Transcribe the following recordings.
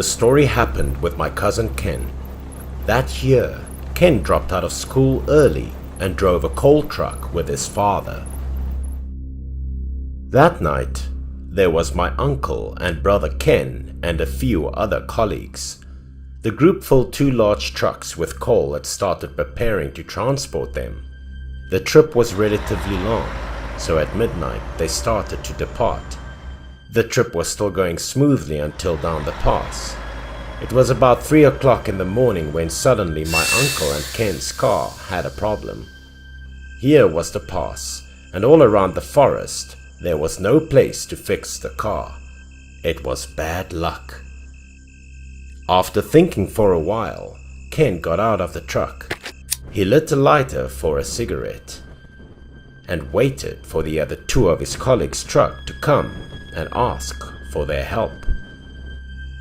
The story happened with my cousin Ken. That year, Ken dropped out of school early and drove a coal truck with his father. That night, there was my uncle and brother Ken and a few other colleagues. The group filled 2 large trucks with coal and started preparing to transport them. The trip was relatively long, so at midnight they started to depart. The trip was still going smoothly until down the pass. It was about 3 o'clock in the morning when suddenly my uncle and Ken's car had a problem. Here was the pass, and all around the forest there was no place to fix the car. It was bad luck. After thinking for a while, Ken got out of the truck. He lit a lighter for a cigarette and waited for the other 2 of his colleagues' truck to come and ask for their help.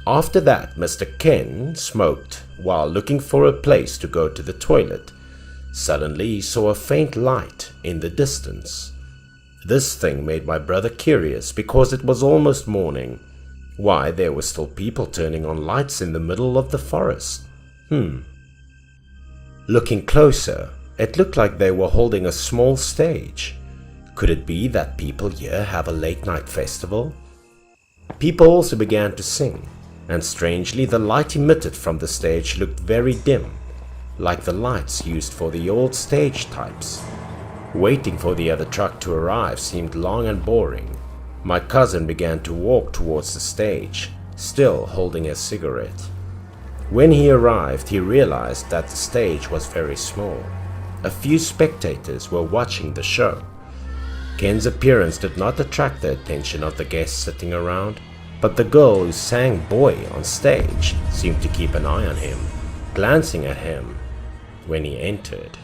After that, Mr. Ken smoked while looking for a place to go to the toilet. Suddenly he saw a faint light in the distance. This thing made my brother curious because it was almost morning. Why, there were still people turning on lights in the middle of the forest. Looking closer, it looked like they were holding a small stage. Could it be that people here have a late night festival? People also began to sing, and strangely the light emitted from the stage looked very dim, like the lights used for the old stage types. Waiting for the other truck to arrive seemed long and boring. My cousin began to walk towards the stage, still holding a cigarette. When he arrived, he realized that the stage was very small. A few spectators were watching the show. Ken's appearance did not attract the attention of the guests sitting around, but the girl who sang Boy on stage seemed to keep an eye on him, glancing at him when he entered.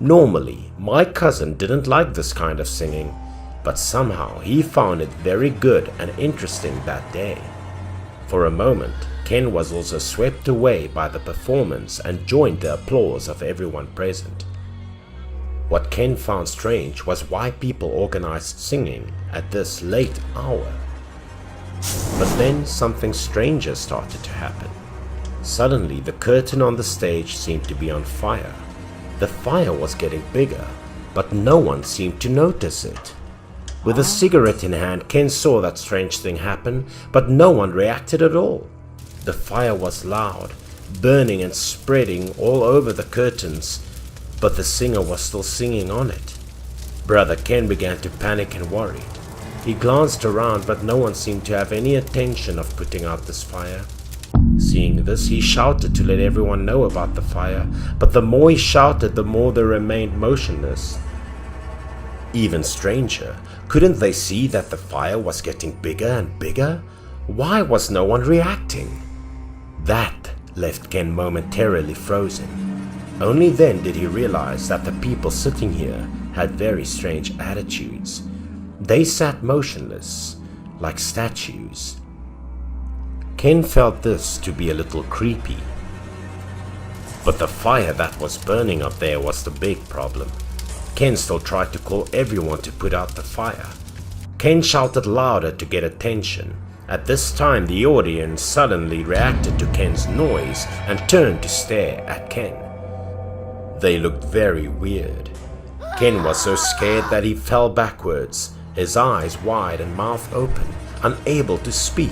Normally, my cousin didn't like this kind of singing, but somehow he found it very good and interesting that day. For a moment, Ken was also swept away by the performance and joined the applause of everyone present. What Ken found strange was why people organized singing at this late hour. But then something stranger started to happen. Suddenly, the curtain on the stage seemed to be on fire. The fire was getting bigger, but no one seemed to notice it. With a cigarette in hand, Ken saw that strange thing happen, but no one reacted at all. The fire was loud, burning and spreading all over the curtains, but the singer was still singing on it. Brother Ken began to panic and worried. He glanced around, but no one seemed to have any intention of putting out this fire. Seeing this, he shouted to let everyone know about the fire, but the more he shouted, the more they remained motionless. Even stranger, couldn't they see that the fire was getting bigger and bigger? Why was no one reacting? That left Ken momentarily frozen. Only then did he realize that the people sitting here had very strange attitudes. They sat motionless, like statues. Ken felt this to be a little creepy. But the fire that was burning up there was the big problem. Ken still tried to call everyone to put out the fire. Ken shouted louder to get attention. At this time, the audience suddenly reacted to Ken's noise and turned to stare at Ken. They looked very weird. Ken was so scared that he fell backwards, his eyes wide and mouth open, unable to speak.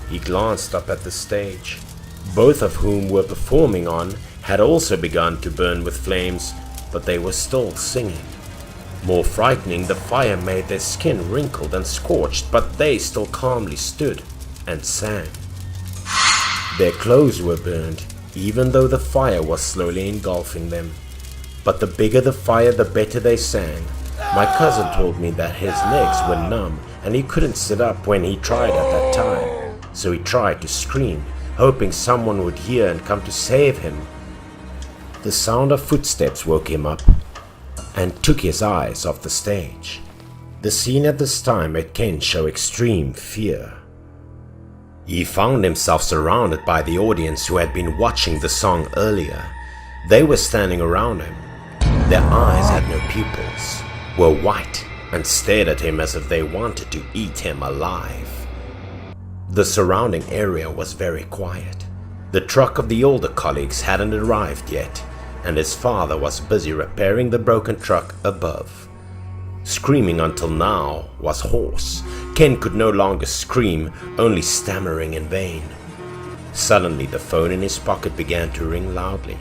He glanced up at the stage. Both of whom were performing on had also begun to burn with flames, but they were still singing. More frightening, the fire made their skin wrinkled and scorched, but they still calmly stood and sang. Their clothes were burned, even though the fire was slowly engulfing them. But the bigger the fire, the better they sang. My cousin told me that his legs were numb and he couldn't sit up when he tried at that time. So he tried to scream, hoping someone would hear and come to save him. The sound of footsteps woke him up and took his eyes off the stage. The scene at this time made Ken show extreme fear. He found himself surrounded by the audience who had been watching the song earlier. They were standing around him. Their eyes had no pupils, were white, and stared at him as if they wanted to eat him alive. The surrounding area was very quiet. The truck of the older colleagues hadn't arrived yet, and his father was busy repairing the broken truck above. Screaming until now was hoarse. Ken could no longer scream, only stammering in vain. Suddenly the phone in his pocket began to ring loudly.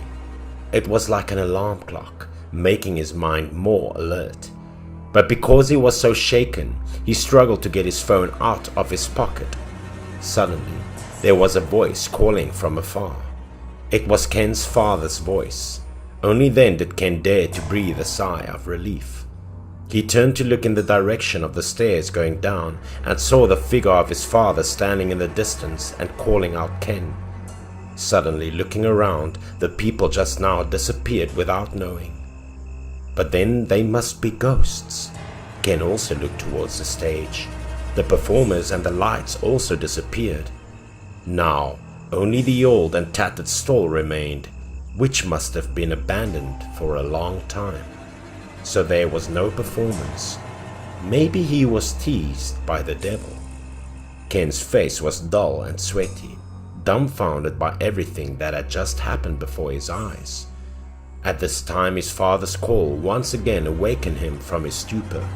It was like an alarm clock, making his mind more alert. But because he was so shaken, he struggled to get his phone out of his pocket. Suddenly, there was a voice calling from afar. It was Ken's father's voice. Only then did Ken dare to breathe a sigh of relief. He turned to look in the direction of the stairs going down and saw the figure of his father standing in the distance and calling out Ken. Suddenly, looking around, the people just now disappeared without knowing. But then they must be ghosts. Ken also looked towards the stage. The performers and the lights also disappeared. Now, only the old and tattered stall remained, which must have been abandoned for a long time. So there was no performance. Maybe he was teased by the devil. Ken's face was dull and sweaty, dumbfounded by everything that had just happened before his eyes. At this time, his father's call once again awakened him from his stupor.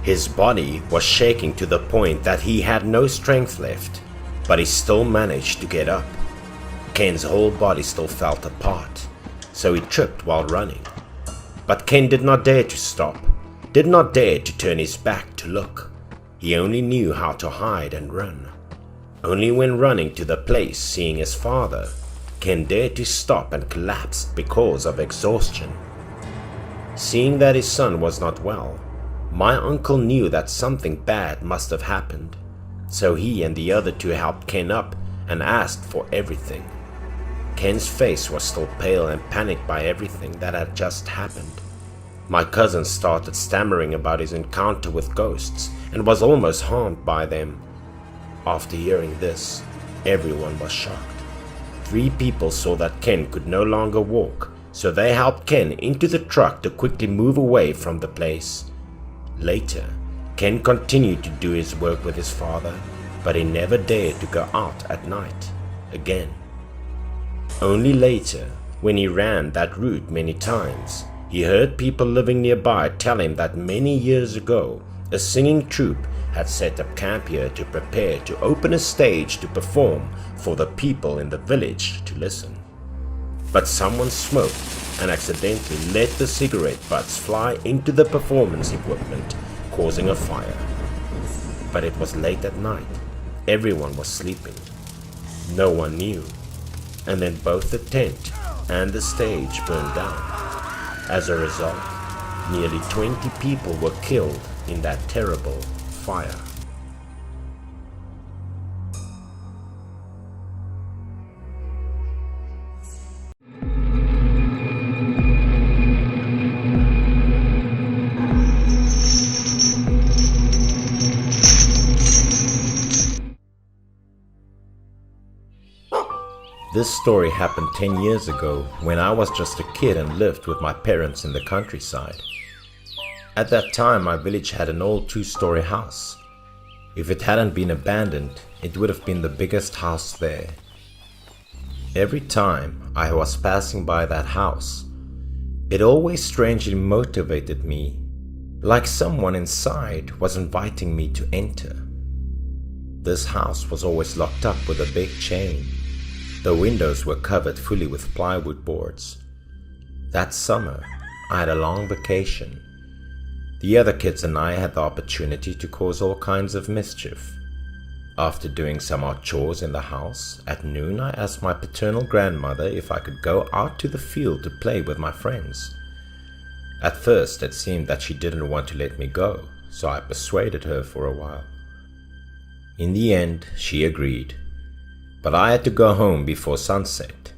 His body was shaking to the point that he had no strength left, but he still managed to get up. Ken's whole body still felt apart, so he tripped while running. But Ken did not dare to stop, did not dare to turn his back to look. He only knew how to hide and run. Only when running to the place, seeing his father, Ken dared to stop and collapsed because of exhaustion. Seeing that his son was not well, my uncle knew that something bad must have happened, so he and the other two helped Ken up and asked for everything. Ken's face was still pale and panicked by everything that had just happened. My cousin started stammering about his encounter with ghosts and was almost harmed by them. After hearing this, everyone was shocked. 3 people saw that Ken could no longer walk, so they helped Ken into the truck to quickly move away from the place. Later, Ken continued to do his work with his father, but he never dared to go out at night again. Only later, when he ran that route many times, he heard people living nearby tell him that many years ago, a singing troupe had set up camp here to prepare to open a stage to perform for the people in the village to listen. But someone smoked and accidentally let the cigarette butts fly into the performance equipment, causing a fire. But it was late at night. Everyone was sleeping. No one knew. And then both the tent and the stage burned down. As a result, nearly 20 people were killed in that terrible fire. This story happened 10 years ago when I was just a kid and lived with my parents in the countryside. At that time, my village had an old 2-story house. If it hadn't been abandoned, it would have been the biggest house there. Every time I was passing by that house, it always strangely motivated me, like someone inside was inviting me to enter. This house was always locked up with a big chain. The windows were covered fully with plywood boards. That summer, I had a long vacation. The other kids and I had the opportunity to cause all kinds of mischief. After doing some odd chores in the house, at noon I asked my paternal grandmother if I could go out to the field to play with my friends. At first it seemed that she didn't want to let me go, so I persuaded her for a while. In the end, she agreed. But I had to go home before sunset,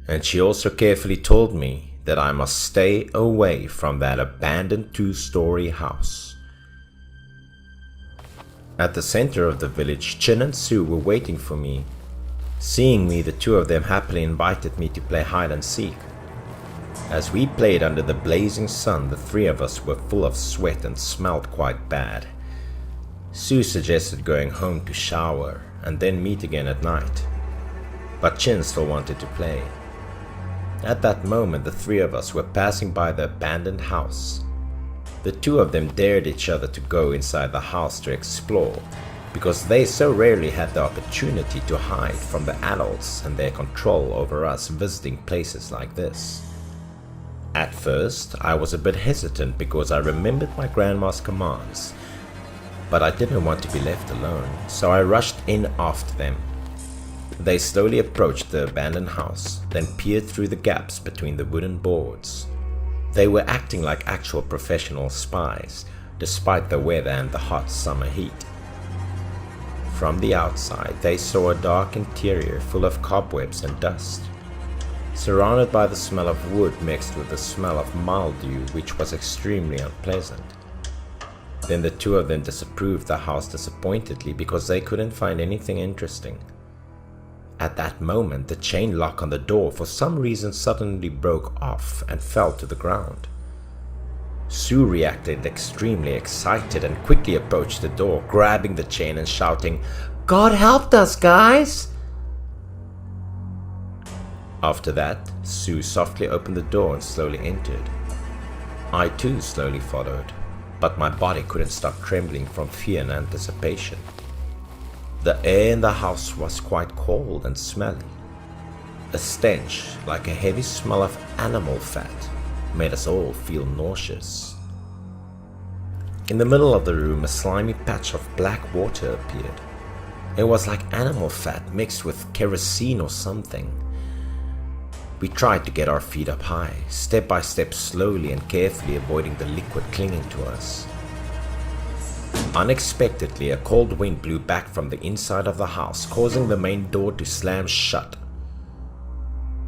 and she also carefully told me that I must stay away from that abandoned 2-story house. At the center of the village, Chin and Sue were waiting for me. Seeing me, the 2 of them happily invited me to play hide and seek. As we played under the blazing sun, the 3 of us were full of sweat and smelled quite bad. Sue suggested going home to shower and then meet again at night, but Chin still wanted to play. At that moment, the three of us were passing by the abandoned house. The two of them dared each other to go inside the house to explore, because they so rarely had the opportunity to hide from the adults and their control over us visiting places like this. At first, I was a bit hesitant because I remembered my grandma's commands, but I didn't want to be left alone, so I rushed in after them. They slowly approached the abandoned house, then peered through the gaps between the wooden boards. They were acting like actual professional spies, despite the weather and the hot summer heat. From the outside, they saw a dark interior full of cobwebs and dust, surrounded by the smell of wood mixed with the smell of mildew, which was extremely unpleasant. Then the two of them disapproved the house disappointedly because they couldn't find anything interesting. At that moment, the chain lock on the door for some reason suddenly broke off and fell to the ground. Sue reacted extremely excited and quickly approached the door, grabbing the chain and shouting, "God helped us, guys!" After that, Sue softly opened the door and slowly entered. I too slowly followed, but my body couldn't stop trembling from fear and anticipation. The air in the house was quite cold and smelly. A stench, like a heavy smell of animal fat, made us all feel nauseous. In the middle of the room, a slimy patch of black water appeared. It was like animal fat mixed with kerosene or something. We tried to get our feet up high, step by step, slowly and carefully avoiding the liquid clinging to us. Unexpectedly, a cold wind blew back from the inside of the house, causing the main door to slam shut.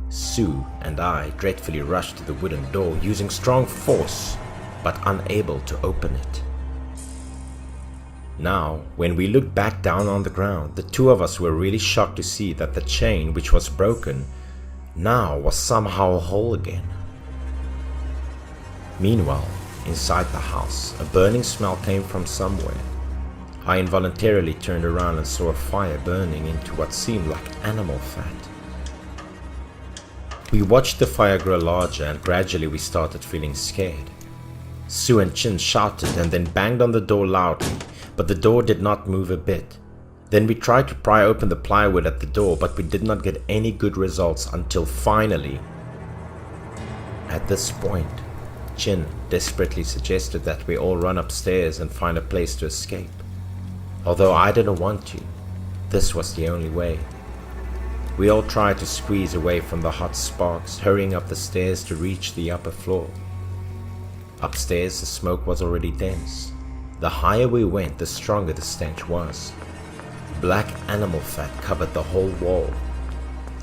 Sue and I dreadfully rushed to the wooden door, using strong force, but unable to open it. Now, when we looked back down on the ground, the two of us were really shocked to see that the chain, which was broken, now was somehow whole again. Meanwhile, inside the house, a burning smell came from somewhere. I involuntarily turned around and saw a fire burning into what seemed like animal fat. We watched the fire grow larger and gradually we started feeling scared. Sue and Chin shouted and then banged on the door loudly, but the door did not move a bit. Then we tried to pry open the plywood at the door, but we did not get any good results until finally. At this point, Chin desperately suggested that we all run upstairs and find a place to escape. Although I didn't want to, this was the only way. We all tried to squeeze away from the hot sparks, hurrying up the stairs to reach the upper floor. Upstairs, the smoke was already dense. The higher we went, the stronger the stench was. Black animal fat covered the whole wall.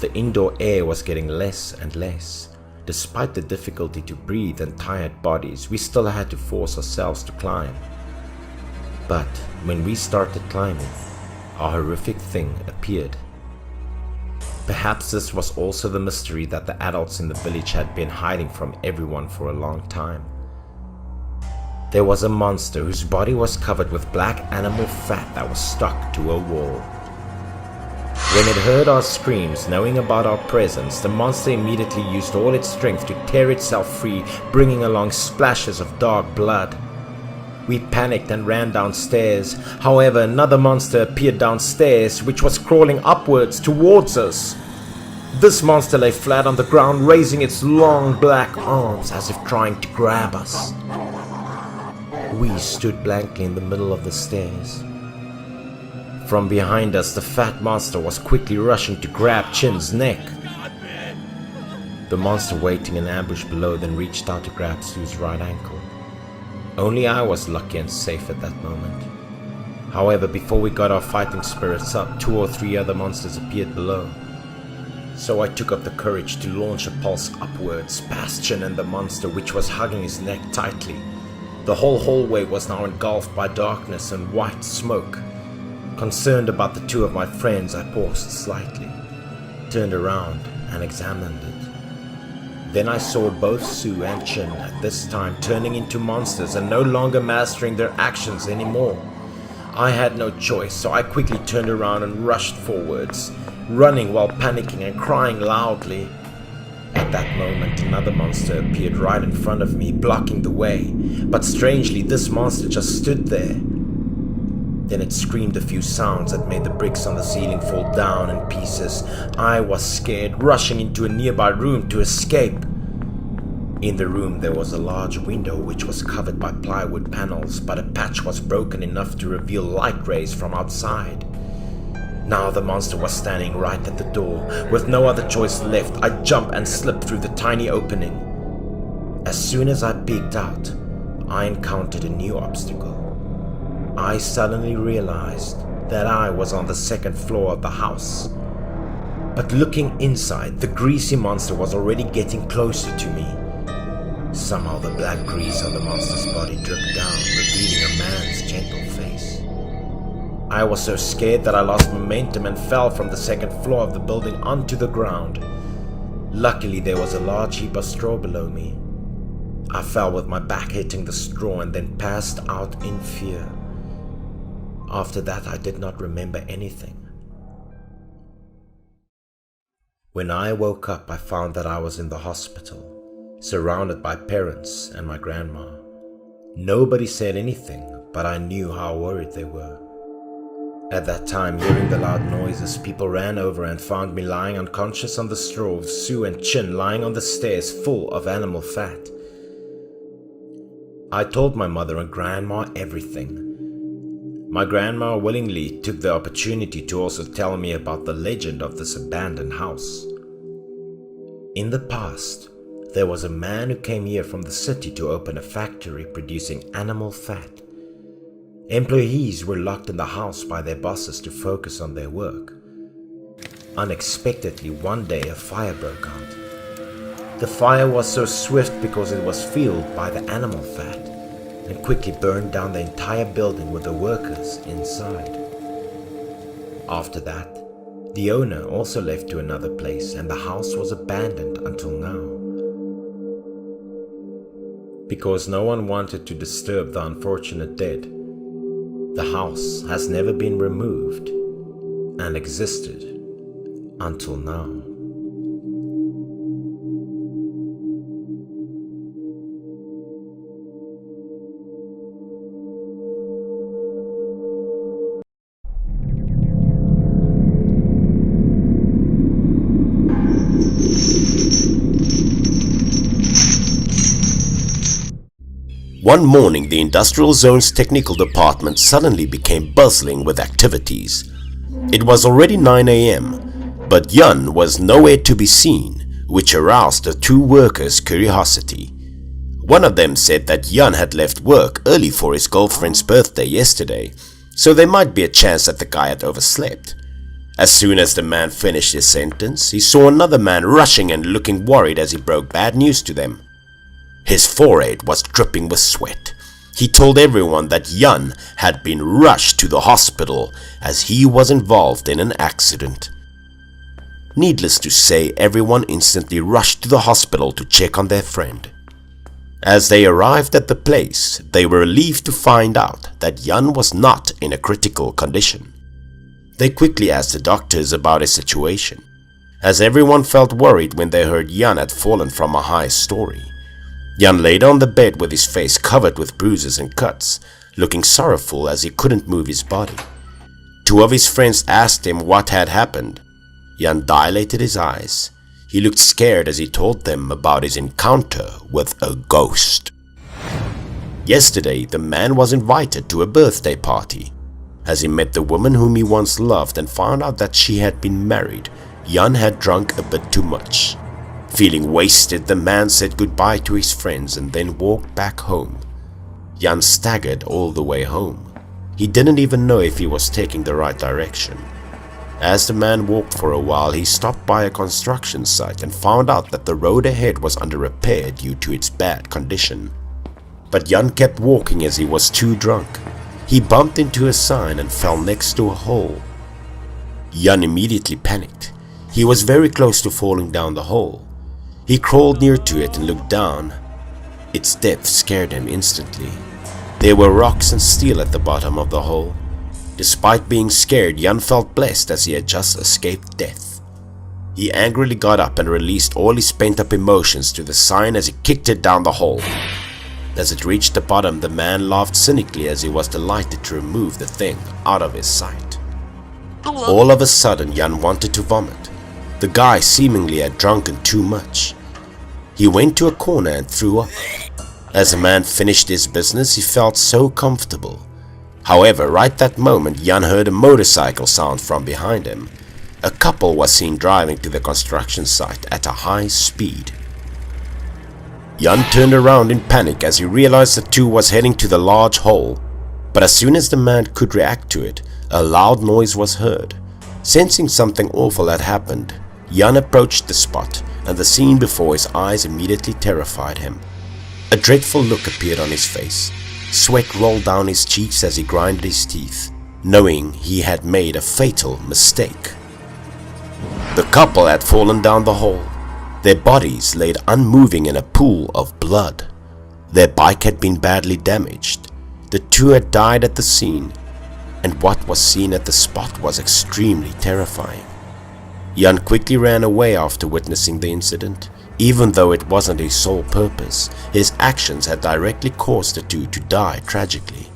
The indoor air was getting less and less. Despite the difficulty to breathe and tired bodies, we still had to force ourselves to climb. But when we started climbing, a horrific thing appeared. Perhaps this was also the mystery that the adults in the village had been hiding from everyone for a long time. There was a monster whose body was covered with black animal fat that was stuck to a wall. When it heard our screams, knowing about our presence, the monster immediately used all its strength to tear itself free, bringing along splashes of dark blood. We panicked and ran downstairs. However, another monster appeared downstairs, which was crawling upwards towards us. This monster lay flat on the ground, raising its long black arms as if trying to grab us. We stood blankly in the middle of the stairs. From behind us, the fat monster was quickly rushing to grab Chin's neck. The monster waiting in ambush below then reached out to grab Sue's right ankle. Only I was lucky and safe at that moment. However, before we got our fighting spirits up, 2 or 3 other monsters appeared below. So I took up the courage to launch a pulse upwards past Chin and the monster, which was hugging his neck tightly. The whole hallway was now engulfed by darkness and white smoke. Concerned about the 2 of my friends, I paused slightly, turned around and examined it. Then I saw both Sue and Chin at this time turning into monsters and no longer mastering their actions anymore. I had no choice, so I quickly turned around and rushed forwards, running while panicking and crying loudly. At that moment, another monster appeared right in front of me, blocking the way, but strangely, this monster just stood there. Then it screamed a few sounds that made the bricks on the ceiling fall down in pieces. I was scared, rushing into a nearby room to escape. In the room there was a large window which was covered by plywood panels, but a patch was broken enough to reveal light rays from outside. Now the monster was standing right at the door. With no other choice left, I jumped and slipped through the tiny opening. As soon as I peeked out, I encountered a new obstacle. I suddenly realized that I was on the second floor of the house. But looking inside, the greasy monster was already getting closer to me. Somehow the black grease on the monster's body dripped down, revealing a man's gentle face. I was so scared that I lost momentum and fell from the second floor of the building onto the ground. Luckily, there was a large heap of straw below me. I fell with my back hitting the straw and then passed out in fear. After that, I did not remember anything. When I woke up, I found that I was in the hospital, surrounded by parents and my grandma. Nobody said anything, but I knew how worried they were. At that time, hearing the loud noises, people ran over and found me lying unconscious on the straw with Sue and Chin lying on the stairs full of animal fat. I told my mother and grandma everything. My grandma willingly took the opportunity to also tell me about the legend of this abandoned house. In the past, there was a man who came here from the city to open a factory producing animal fat. Employees were locked in the house by their bosses to focus on their work. Unexpectedly, one day a fire broke out. The fire was so swift because it was fueled by the animal fat and quickly burned down the entire building with the workers inside. After that, the owner also left to another place and the house was abandoned until now. Because no one wanted to disturb the unfortunate dead, the house has never been removed and existed until now. One morning, the industrial zone's technical department suddenly became bustling with activities. It was already 9 a.m., but Yun was nowhere to be seen, which aroused the two workers' curiosity. One of them said that Yun had left work early for his girlfriend's birthday yesterday, so there might be a chance that the guy had overslept. As soon as the man finished his sentence, he saw another man rushing and looking worried as he broke bad news to them. His forehead was dripping with sweat. He told everyone that Yun had been rushed to the hospital as he was involved in an accident. Needless to say, everyone instantly rushed to the hospital to check on their friend. As they arrived at the place, they were relieved to find out that Yun was not in a critical condition. They quickly asked the doctors about his situation, as everyone felt worried when they heard Yun had fallen from a high story. Yun laid on the bed with his face covered with bruises and cuts, looking sorrowful as he couldn't move his body. Two of his friends asked him what had happened. Yun dilated his eyes. He looked scared as he told them about his encounter with a ghost. Yesterday, the man was invited to a birthday party. As he met the woman whom he once loved and found out that she had been married, Yun had drunk a bit too much. Feeling wasted, the man said goodbye to his friends and then walked back home. Yun staggered all the way home. He didn't even know if he was taking the right direction. As the man walked for a while, he stopped by a construction site and found out that the road ahead was under repair due to its bad condition. But Yun kept walking as he was too drunk. He bumped into a sign and fell next to a hole. Yun immediately panicked. He was very close to falling down the hole. He crawled near to it and looked down. Its depth scared him instantly. There were rocks and steel at the bottom of the hole. Despite being scared, Jan felt blessed as he had just escaped death. He angrily got up and released all his pent-up emotions to the sign as he kicked it down the hole. As it reached the bottom, the man laughed cynically as he was delighted to remove the thing out of his sight. All of a sudden, Jan wanted to vomit. The guy seemingly had drunken too much. He went to a corner and threw up. As the man finished his business, he felt so comfortable. However, right that moment, Jan heard a motorcycle sound from behind him. A couple was seen driving to the construction site at a high speed. Jan turned around in panic as he realized the two was heading to the large hole. But as soon as the man could react to it, a loud noise was heard. Sensing something awful had happened, Jan approached the spot, and the scene before his eyes immediately terrified him. A dreadful look appeared on his face. Sweat rolled down his cheeks as he grinded his teeth, knowing he had made a fatal mistake. The couple had fallen down the hole. Their bodies laid unmoving in a pool of blood. Their bike had been badly damaged. The two had died at the scene, and what was seen at the spot was extremely terrifying. Jan quickly ran away after witnessing the incident. Even though it wasn't his sole purpose, his actions had directly caused the two to die tragically.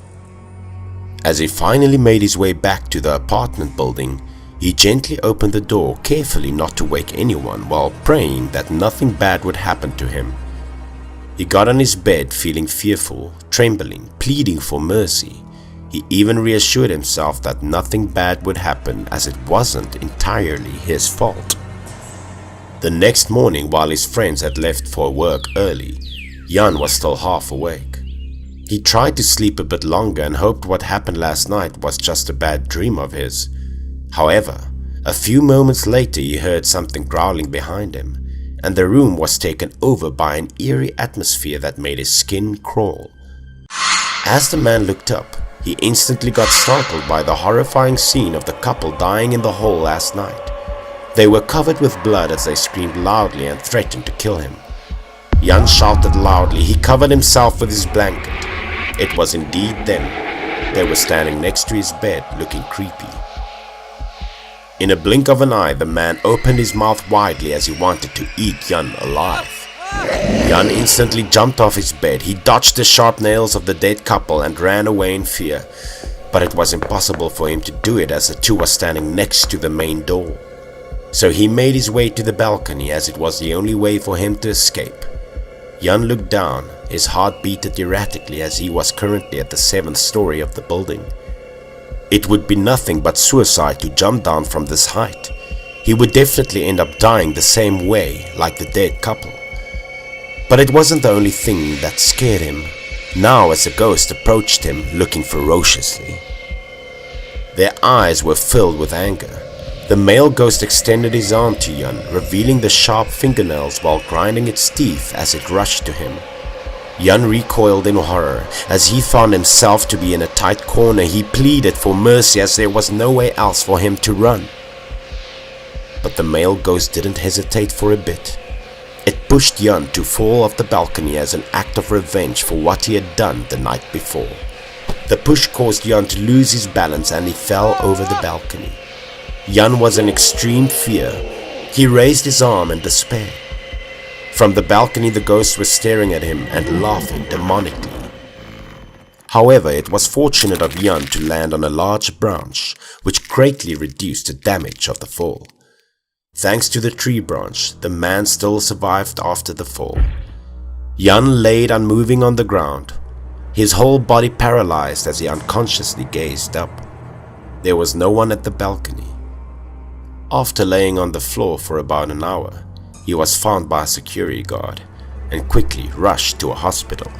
As he finally made his way back to the apartment building, he gently opened the door, carefully not to wake anyone, while praying that nothing bad would happen to him. He got on his bed feeling fearful, trembling, pleading for mercy. He even reassured himself that nothing bad would happen as it wasn't entirely his fault. The next morning, while his friends had left for work early, Jan was still half awake. He tried to sleep a bit longer and hoped what happened last night was just a bad dream of his. However, a few moments later he heard something growling behind him, and the room was taken over by an eerie atmosphere that made his skin crawl. As the man looked up, he instantly got startled by the horrifying scene of the couple dying in the hole last night. They were covered with blood as they screamed loudly and threatened to kill him. Jan shouted loudly. He covered himself with his blanket. It was indeed them. They were standing next to his bed, looking creepy. In a blink of an eye, the man opened his mouth widely as he wanted to eat Jan alive. Jan instantly jumped off his bed. He dodged the sharp nails of the dead couple and ran away in fear. But it was impossible for him to do it as the two were standing next to the main door. So he made his way to the balcony as it was the only way for him to escape. Jan looked down, his heart beat erratically as he was currently at the 7th story of the building. It would be nothing but suicide to jump down from this height. He would definitely end up dying the same way like the dead couple. But it wasn't the only thing that scared him. Now as the ghost approached him looking ferociously. Their eyes were filled with anger. The male ghost extended his arm to Jan, revealing the sharp fingernails while grinding its teeth as it rushed to him. Jan recoiled in horror. As he found himself to be in a tight corner, he pleaded for mercy as there was nowhere else for him to run. But the male ghost didn't hesitate for a bit. It pushed Jan to fall off the balcony as an act of revenge for what he had done the night before. The push caused Jan to lose his balance and he fell over the balcony. Jan was in extreme fear. He raised his arm in despair. From the balcony the ghost was staring at him and laughing demonically. However, it was fortunate of Jan to land on a large branch, which greatly reduced the damage of the fall. Thanks to the tree branch, the man still survived after the fall. Jan laid unmoving on the ground, his whole body paralyzed as he unconsciously gazed up. There was no one at the balcony. After laying on the floor for about an hour, he was found by a security guard and quickly rushed to a hospital.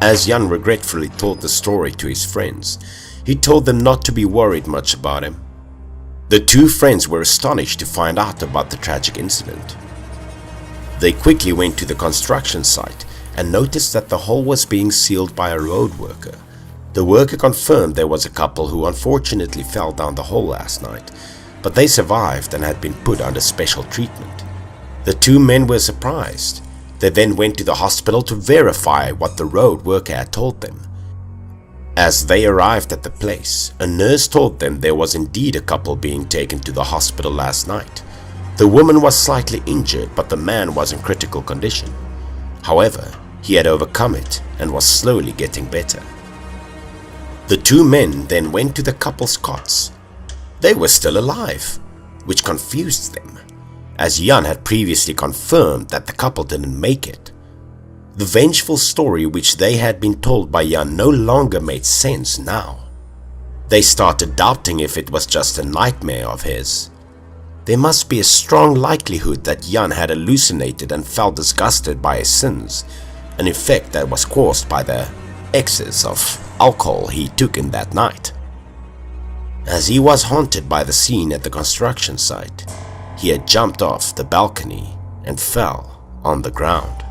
As Jan regretfully told the story to his friends, he told them not to be worried much about him. The two friends were astonished to find out about the tragic incident. They quickly went to the construction site and noticed that the hole was being sealed by a road worker. The worker confirmed there was a couple who unfortunately fell down the hole last night, but they survived and had been put under special treatment. The two men were surprised. They then went to the hospital to verify what the road worker had told them. As they arrived at the place, a nurse told them there was indeed a couple being taken to the hospital last night. The woman was slightly injured, but the man was in critical condition. However, he had overcome it and was slowly getting better. The two men then went to the couple's cots. They were still alive, which confused them, as Jan had previously confirmed that the couple didn't make it. The vengeful story which they had been told by Jan no longer made sense now. They started doubting if it was just a nightmare of his. There must be a strong likelihood that Jan had hallucinated and felt disgusted by his sins, an effect that was caused by the excess of alcohol he took in that night. As he was haunted by the scene at the construction site, he had jumped off the balcony and fell on the ground.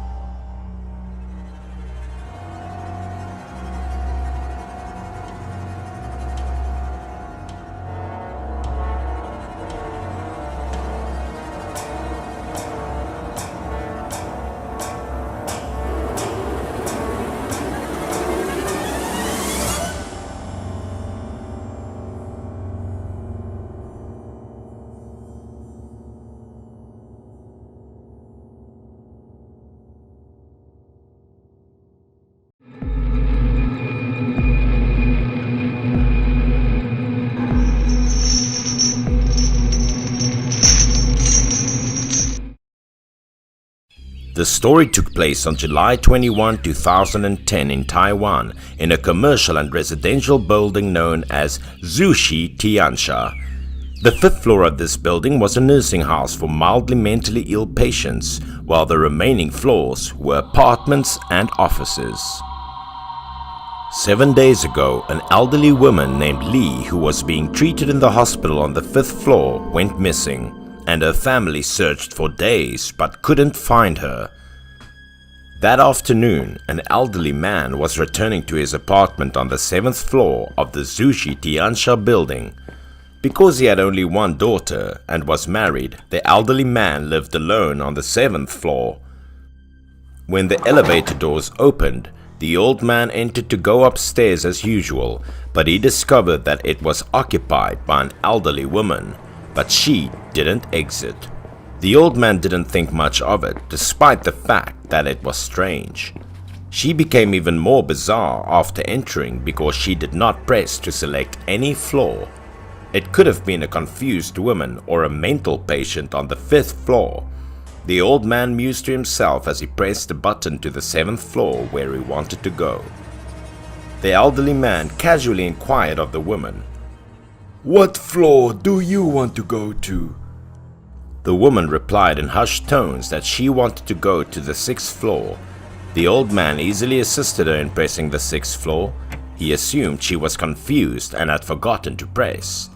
The story took place on July 21, 2010 in Taiwan in a commercial and residential building known as Zushi Tiansha. The fifth floor of this building was a nursing house for mildly mentally ill patients, while the remaining floors were apartments and offices. 7 days ago, an elderly woman named Lee, who was being treated in the hospital on the fifth floor, went missing, and her family searched for days but couldn't find her. That afternoon, an elderly man was returning to his apartment on the 7th floor of the Zushi Tiansha building. Because he had only one daughter and was married, the elderly man lived alone on the 7th floor. When the elevator doors opened, the old man entered to go upstairs as usual, but he discovered that it was occupied by an elderly woman. But she didn't exit. The old man didn't think much of it, despite the fact that it was strange. She became even more bizarre after entering because she did not press to select any floor. It could have been a confused woman or a mental patient on the 5th floor. The old man mused to himself as he pressed the button to the 7th floor where he wanted to go. The elderly man casually inquired of the woman, "What floor do you want to go to?" The woman replied in hushed tones that she wanted to go to the 6th floor. The old man easily assisted her in pressing the 6th floor. He assumed she was confused and had forgotten to press.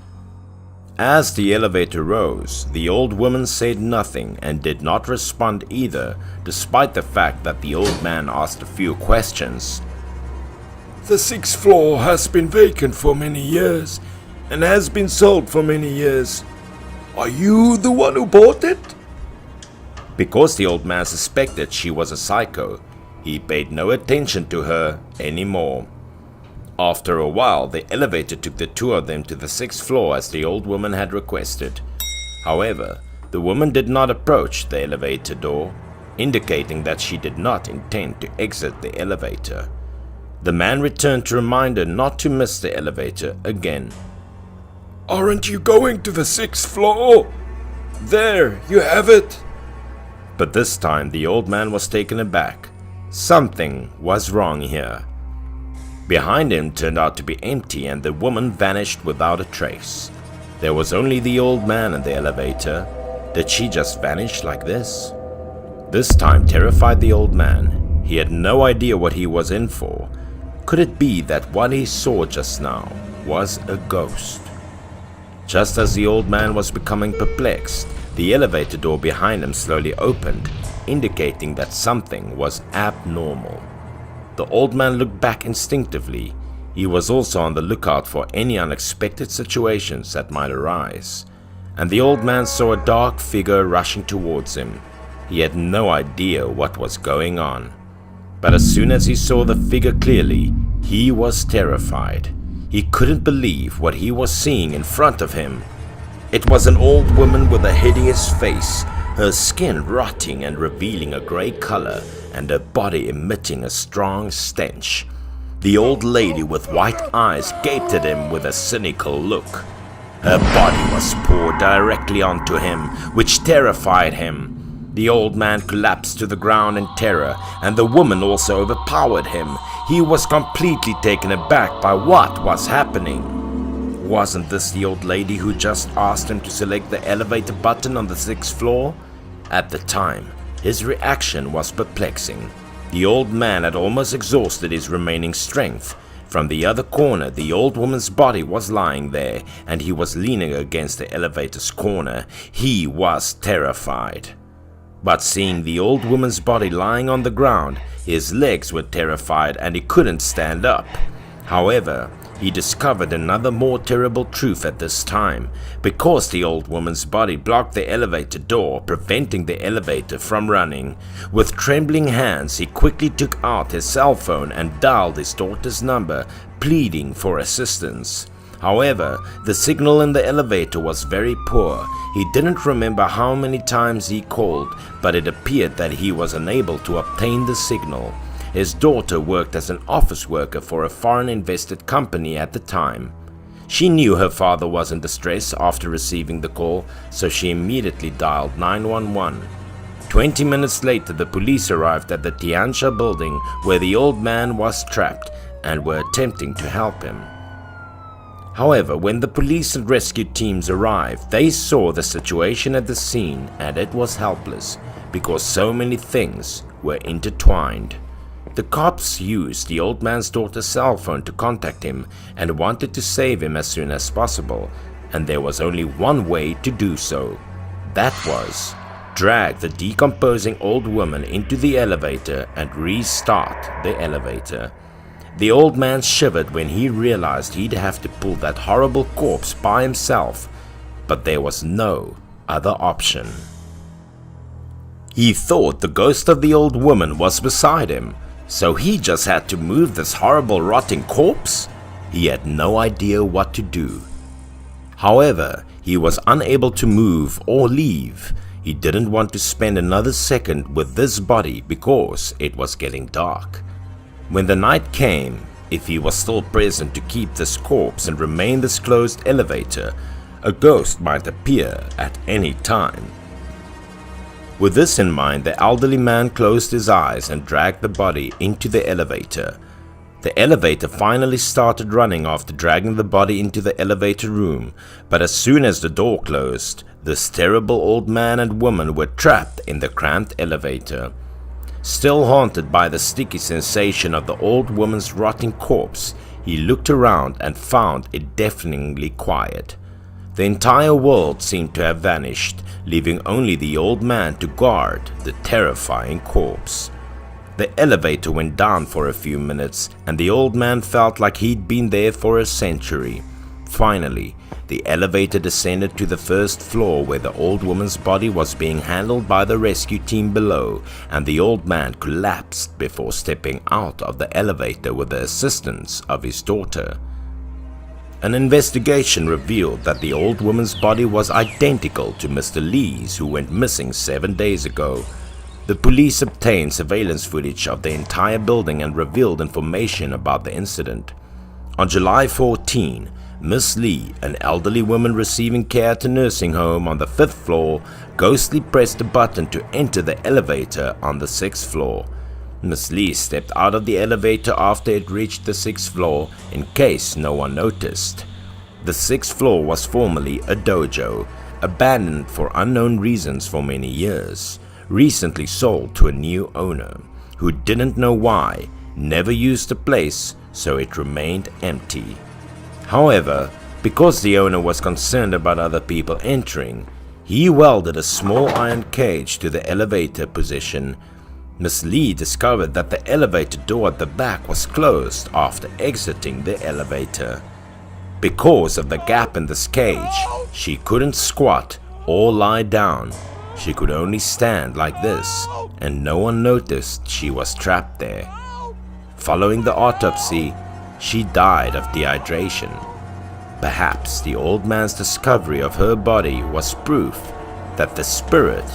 As the elevator rose, the old woman said nothing and did not respond either, despite the fact that the old man asked a few questions. "The 6th floor has been vacant for many years and has been sold for many years. Are you the one who bought it?" Because the old man suspected she was a psycho, he paid no attention to her anymore. After a while, the elevator took the two of them to the 6th floor as the old woman had requested. However, the woman did not approach the elevator door, indicating that she did not intend to exit the elevator. The man returned to remind her not to miss the elevator again. "Aren't you going to the 6th floor? There, you have it." But this time the old man was taken aback. Something was wrong here. Behind him turned out to be empty and the woman vanished without a trace. There was only the old man in the elevator. Did she just vanish like this? This time terrified the old man. He had no idea what he was in for. Could it be that what he saw just now was a ghost? Just as the old man was becoming perplexed, the elevator door behind him slowly opened, indicating that something was abnormal. The old man looked back instinctively. He was also on the lookout for any unexpected situations that might arise. And the old man saw a dark figure rushing towards him. He had no idea what was going on. But as soon as he saw the figure clearly, He was terrified. He couldn't believe what he was seeing in front of him. It was an old woman with a hideous face, her skin rotting and revealing a grey color, and her body emitting a strong stench. The old lady with white eyes gaped at him with a cynical look. Her body was poured directly onto him, which terrified him. The old man collapsed to the ground in terror, and the woman also overpowered him. He was completely taken aback by what was happening. Wasn't this the old lady who just asked him to select the elevator button on the 6th floor? At the time, his reaction was perplexing. The old man had almost exhausted his remaining strength. From the other corner, the old woman's body was lying there, and he was leaning against the elevator's corner. He was terrified. But seeing the old woman's body lying on the ground, his legs were terrified and he couldn't stand up. However, he discovered another more terrible truth at this time. Because the old woman's body blocked the elevator door, preventing the elevator from running, with trembling hands he quickly took out his cell phone and dialed his daughter's number, pleading for assistance. However, the signal in the elevator was very poor. He didn't remember how many times he called, but it appeared that he was unable to obtain the signal. His daughter worked as an office worker for a foreign invested company at the time. She knew her father was in distress after receiving the call, so she immediately dialed 911. 20 minutes later, the police arrived at the Tianxia building where the old man was trapped and were attempting to help him. However, when the police and rescue teams arrived, they saw the situation at the scene and it was helpless because so many things were intertwined. The cops used the old man's daughter's cell phone to contact him and wanted to save him as soon as possible, and there was only one way to do so. That was drag the decomposing old woman into the elevator and restart the elevator. The old man shivered when he realized he'd have to pull that horrible corpse by himself, but there was no other option. He thought the ghost of the old woman was beside him, so he just had to move this horrible rotting corpse? He had no idea what to do. However, he was unable to move or leave. He didn't want to spend another second with this body because it was getting dark. When the night came, if he was still present to keep this corpse and remain this closed elevator, a ghost might appear at any time. With this in mind, the elderly man closed his eyes and dragged the body into the elevator. The elevator finally started running after dragging the body into the elevator room, but as soon as the door closed, this terrible old man and woman were trapped in the cramped elevator. Still haunted by the sticky sensation of the old woman's rotting corpse, he looked around and found it deafeningly quiet. The entire world seemed to have vanished, leaving only the old man to guard the terrifying corpse. The elevator went down for a few minutes, and the old man felt like he'd been there for a century. Finally, the elevator descended to the first floor where the old woman's body was being handled by the rescue team below, and the old man collapsed before stepping out of the elevator with the assistance of his daughter. An investigation revealed that the old woman's body was identical to Mr. Lee's, who went missing 7 days ago. The police obtained surveillance footage of the entire building and revealed information about the incident. On July 14, Miss Lee, an elderly woman receiving care at a nursing home on the 5th floor, ghostly pressed a button to enter the elevator on the 6th floor. Miss Lee stepped out of the elevator after it reached the 6th floor in case no one noticed. The 6th floor was formerly a dojo, abandoned for unknown reasons for many years, recently sold to a new owner, who didn't know why, never used the place, so it remained empty. However, because the owner was concerned about other people entering, he welded a small iron cage to the elevator position. Miss Lee discovered that the elevator door at the back was closed after exiting the elevator. Because of the gap in this cage, she couldn't squat or lie down. She could only stand like this, and no one noticed she was trapped there. Following the autopsy, she died of dehydration. Perhaps the old man's discovery of her body was proof that the spirit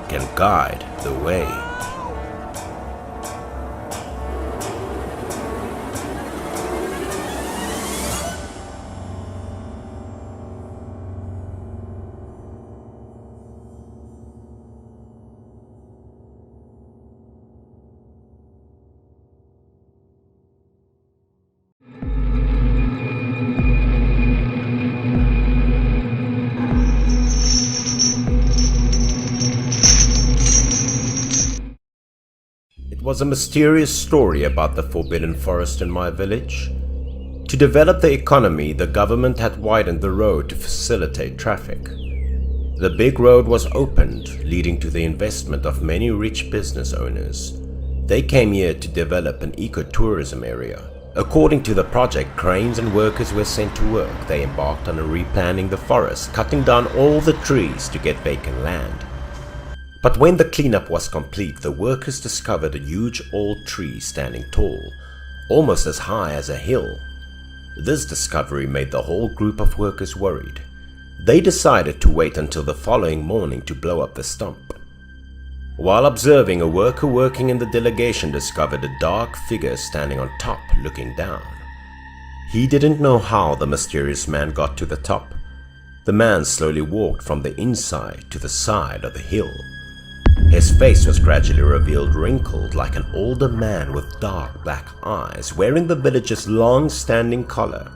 can guide the way. It was a mysterious story about the forbidden forest in my village. To develop the economy, the government had widened the road to facilitate traffic. The big road was opened, leading to the investment of many rich business owners. They came here to develop an ecotourism area. According to the project, cranes and workers were sent to work. They embarked on replanting the forest, cutting down all the trees to get vacant land. But when the cleanup was complete, the workers discovered a huge old tree standing tall, almost as high as a hill. This discovery made the whole group of workers worried. They decided to wait until the following morning to blow up the stump. While observing, a worker working in the delegation discovered a dark figure standing on top looking down. He didn't know how the mysterious man got to the top. The man slowly walked from the inside to the side of the hill. His face was gradually revealed wrinkled like an older man with dark black eyes, wearing the village's long-standing collar.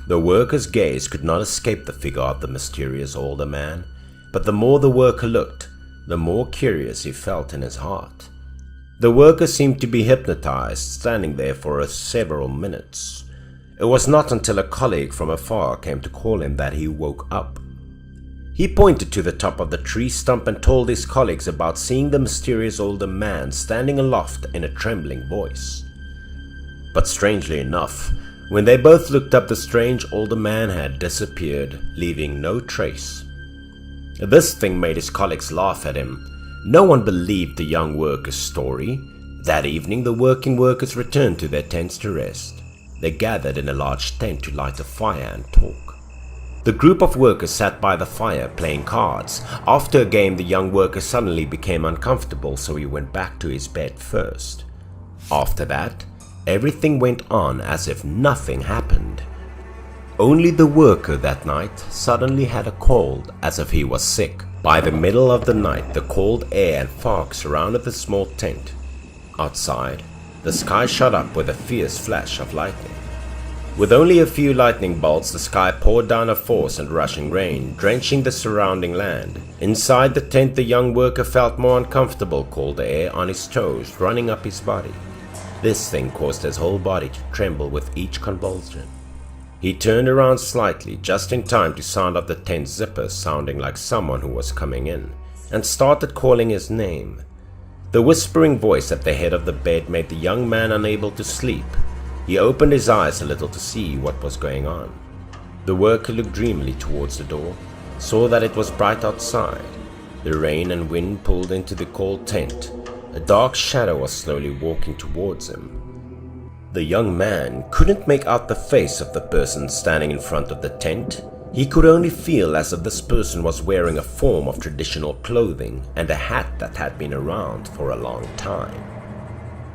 The worker's gaze could not escape the figure of the mysterious older man, but the more the worker looked, the more curious he felt in his heart. The worker seemed to be hypnotized, standing there for several minutes. It was not until a colleague from afar came to call him that he woke up. He pointed to the top of the tree stump and told his colleagues about seeing the mysterious older man standing aloft in a trembling voice. But strangely enough, when they both looked up, the strange older man had disappeared, leaving no trace. This thing made his colleagues laugh at him. No one believed the young worker's story. That evening, the working workers returned to their tents to rest. They gathered in a large tent to light a fire and talk. The group of workers sat by the fire playing cards. After a game, the young worker suddenly became uncomfortable, so he went back to his bed first. After that, everything went on as if nothing happened. Only the worker that night suddenly had a cold, as if he was sick. By the middle of the night, the cold air and fog surrounded the small tent. Outside, the sky shot up with a fierce flash of lightning. With only a few lightning bolts, the sky poured down a force and rushing rain, drenching the surrounding land. Inside the tent, the young worker felt more uncomfortable, cold air on his toes running up his body. This thing caused his whole body to tremble with each convulsion. He turned around slightly, just in time to sound off the tent zipper sounding like someone who was coming in, and started calling his name. The whispering voice at the head of the bed made the young man unable to sleep. He opened his eyes a little to see what was going on. The worker looked dreamily towards the door, saw that it was bright outside. The rain and wind pulled into the cold tent. A dark shadow was slowly walking towards him. The young man couldn't make out the face of the person standing in front of the tent. He could only feel as if this person was wearing a form of traditional clothing and a hat that had been around for a long time.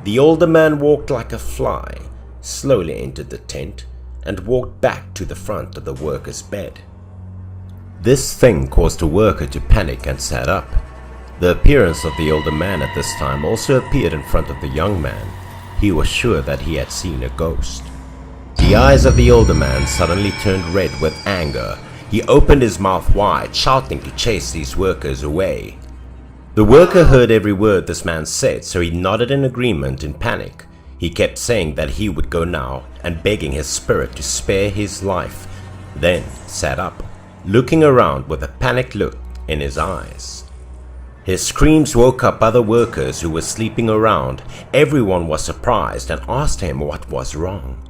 The older man walked like a fly, slowly entered the tent, and walked back to the front of the worker's bed. This thing caused the worker to panic and sat up. The appearance of the older man at this time also appeared in front of the young man. He was sure that he had seen a ghost. The eyes of the older man suddenly turned red with anger. He opened his mouth wide, shouting to chase these workers away. The worker heard every word this man said, so he nodded in agreement in panic. He kept saying that he would go now and begging his spirit to spare his life, then sat up, looking around with a panicked look in his eyes. His screams woke up other workers who were sleeping around. Everyone was surprised and asked him what was wrong.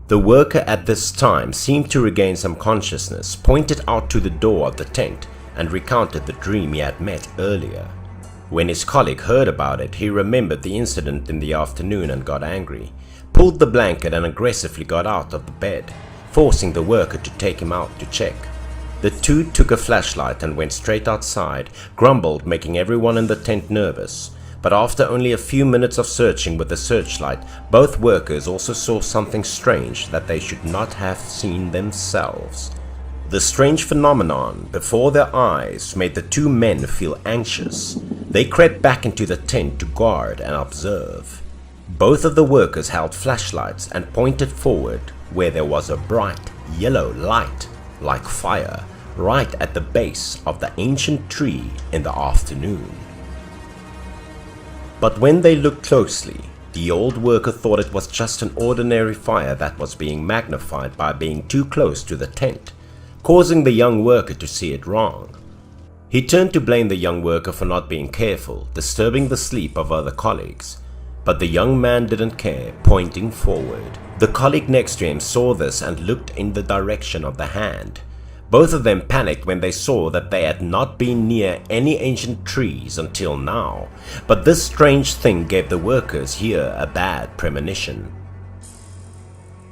The worker at this time seemed to regain some consciousness, pointed out to the door of the tent, and recounted the dream he had met earlier. When his colleague heard about it, he remembered the incident in the afternoon and got angry. pulled the blanket and aggressively got out of the bed, forcing the worker to take him out to check. The two took a flashlight and went straight outside, grumbled, making everyone in the tent nervous. But after only a few minutes of searching with the searchlight, both workers also saw something strange that they should not have seen themselves. The strange phenomenon before their eyes made the two men feel anxious. They crept back into the tent to guard and observe. Both of the workers held flashlights and pointed forward where there was a bright yellow light, like fire, right at the base of the ancient tree in the afternoon. But when they looked closely, the old worker thought it was just an ordinary fire that was being magnified by being too close to the tent, causing the young worker to see it wrong. He turned to blame the young worker for not being careful, disturbing the sleep of other colleagues. But the young man didn't care, pointing forward. The colleague next to him saw this and looked in the direction of the hand. Both of them panicked when they saw that they had not been near any ancient trees until now, but this strange thing gave the workers here a bad premonition.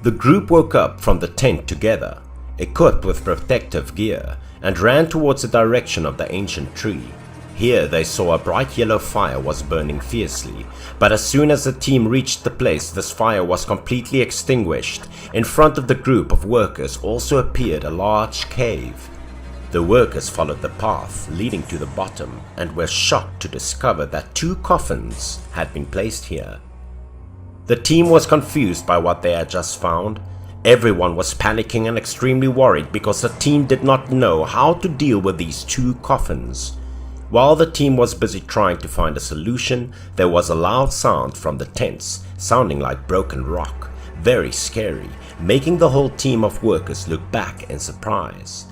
The group woke up from the tent together, equipped with protective gear, and ran towards the direction of the ancient tree. Here they saw a bright yellow fire was burning fiercely, but as soon as the team reached the place, this fire was completely extinguished. In front of the group of workers also appeared a large cave. The workers followed the path leading to the bottom and were shocked to discover that 2 coffins had been placed here. The team was confused by what they had just found. Everyone was panicking and extremely worried because the team did not know how to deal with these 2 coffins. While the team was busy trying to find a solution, there was a loud sound from the tents, sounding like broken rock, very scary, making the whole team of workers look back in surprise.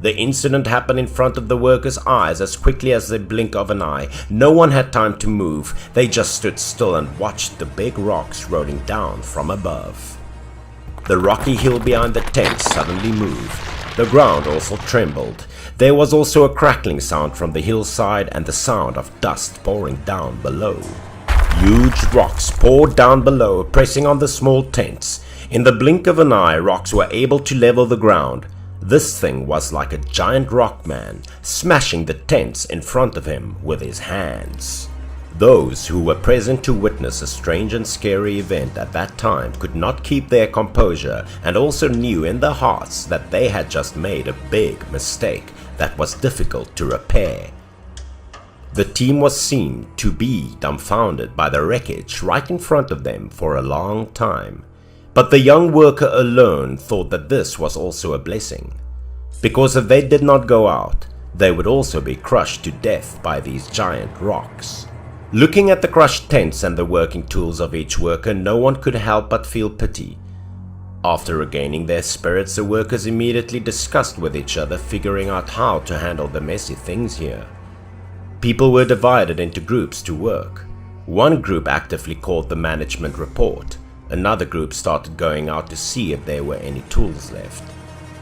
The incident happened in front of the workers' eyes as quickly as the blink of an eye. No one had time to move, they just stood still and watched the big rocks rolling down from above. The rocky hill behind the tent suddenly moved. The ground also trembled. There was also a crackling sound from the hillside and the sound of dust pouring down below. Huge rocks poured down below, pressing on the small tents. In the blink of an eye, rocks were able to level the ground. This thing was like a giant rock man, smashing the tents in front of him with his hands. Those who were present to witness a strange and scary event at that time could not keep their composure and also knew in their hearts that they had just made a big mistake that was difficult to repair. The team was seen to be dumbfounded by the wreckage right in front of them for a long time, but the young worker alone thought that this was also a blessing, because if they did not go out, they would also be crushed to death by these giant rocks. Looking at the crushed tents and the working tools of each worker, no one could help but feel pity. After regaining their spirits, the workers immediately discussed with each other, figuring out how to handle the messy things here. People were divided into groups to work. One group actively called the management report. Another group started going out to see if there were any tools left.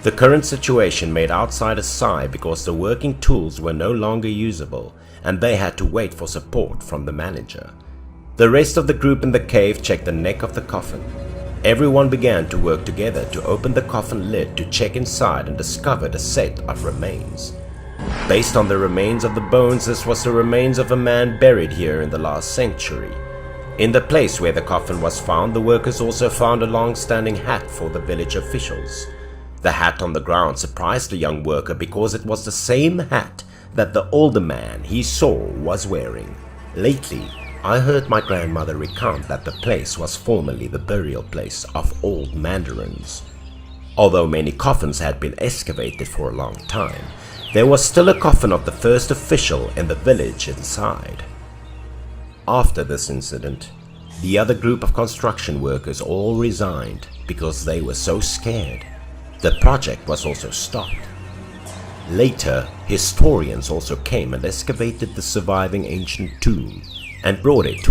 The current situation made outsiders sigh because the working tools were no longer usable, and they had to wait for support from the manager. The rest of the group in the cave checked the neck of the coffin. Everyone began to work together to open the coffin lid to check inside and discovered a set of remains. Based on the remains of the bones, this was the remains of a man buried here in the last century. In the place where the coffin was found, the workers also found a long-standing hat for the village officials. The hat on the ground surprised the young worker because it was the same hat that the older man he saw was wearing. Lately, I heard my grandmother recount that the place was formerly the burial place of old mandarins. Although many coffins had been excavated for a long time, there was still a coffin of the first official in the village inside. After this incident, the other group of construction workers all resigned because they were so scared. The project was also stopped. Later, historians also came and excavated the surviving ancient tomb and brought it to an